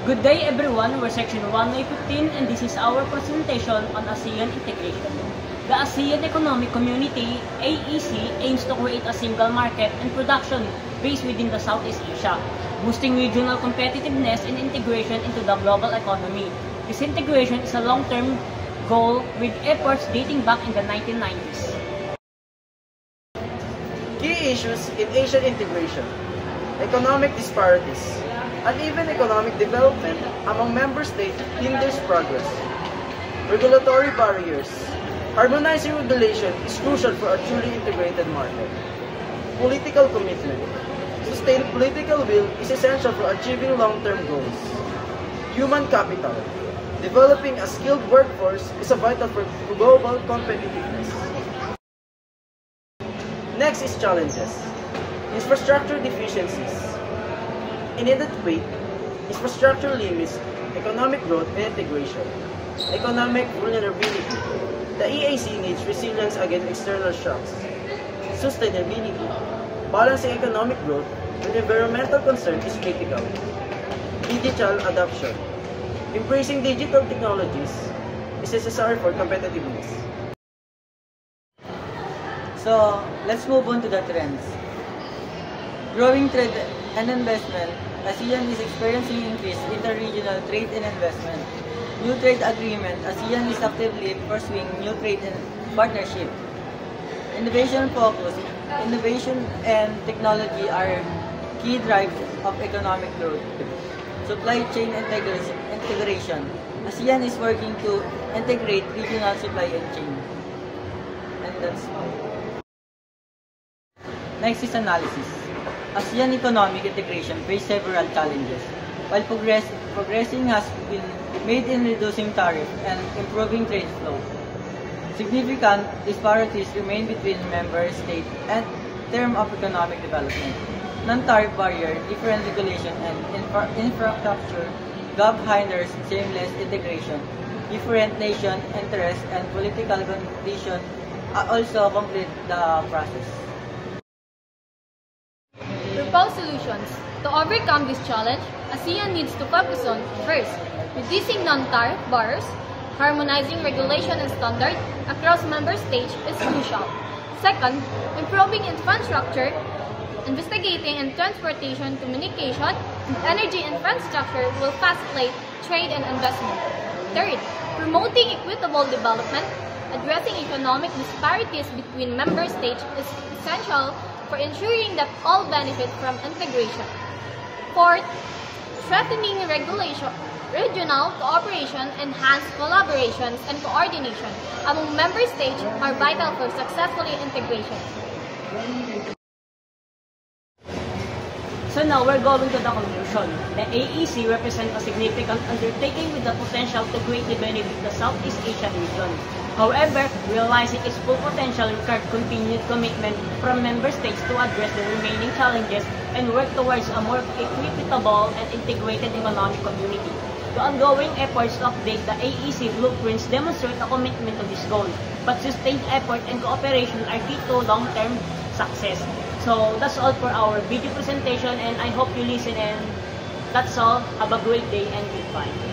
Good day everyone, we're section 1A15 and this is our presentation on ASEAN integration. The ASEAN Economic Community, AEC, aims to create a single market and production base within the Southeast Asia, boosting regional competitiveness and integration into the global economy. This integration is a long-term goal with efforts dating back in the 1990s. Key issues in Asian integration: economic disparities. Uneven economic development among member states hinders progress. Regulatory barriers. Harmonizing regulation is crucial for a truly integrated market. Political commitment. Sustained political will is essential for achieving long-term goals. Human capital. Developing a skilled workforce is vital for global competitiveness. Next is challenges. Infrastructure deficiencies. Inadequate infrastructure limits economic growth and integration. Economic vulnerability. The EAC needs resilience against external shocks. Sustainability. Balancing economic growth with environmental concern is critical. Digital adoption. Embracing digital technologies is necessary for competitiveness. So, let's move on to the trends. Growing trade and investment. ASEAN is experiencing increased inter-regional trade and investment. New trade agreement. ASEAN is actively pursuing new trade and partnership. Innovation focus. Innovation and technology are key drivers of economic growth. Supply chain integration. ASEAN is working to integrate regional supply chain. And that's all. Next is analysis. ASEAN economic integration faces several challenges. While progressing has been made in reducing tariff and improving trade flow, significant disparities remain between member states and terms of economic development. Non-tariff barrier, different regulation, and infrastructure gap hinders seamless integration. Different nation interests and political conditions also complete the process. Propose solutions. To overcome this challenge, ASEAN needs to focus on, first, reducing non-tariff barriers. Harmonizing regulation and standards across member states is crucial. Second, improving infrastructure. Investigating and transportation, communication, and energy infrastructure will facilitate trade and investment. Third, promoting equitable development. Addressing economic disparities between member states is essential for ensuring that all benefit from integration. Fourth, strengthening regional cooperation, enhanced collaborations and coordination among member states are vital for successful integration. So now we're going to the conclusion. The AEC represents a significant undertaking with the potential to greatly benefit the Southeast Asian region. However, realizing its full potential required continued commitment from member states to address the remaining challenges and work towards a more equitable and integrated economic community. The ongoing efforts to update the AEC blueprints demonstrate a commitment to this goal, but sustained effort and cooperation are key to long-term success. So that's all for our video presentation and I hope you listen and that's all. Have a great day and goodbye.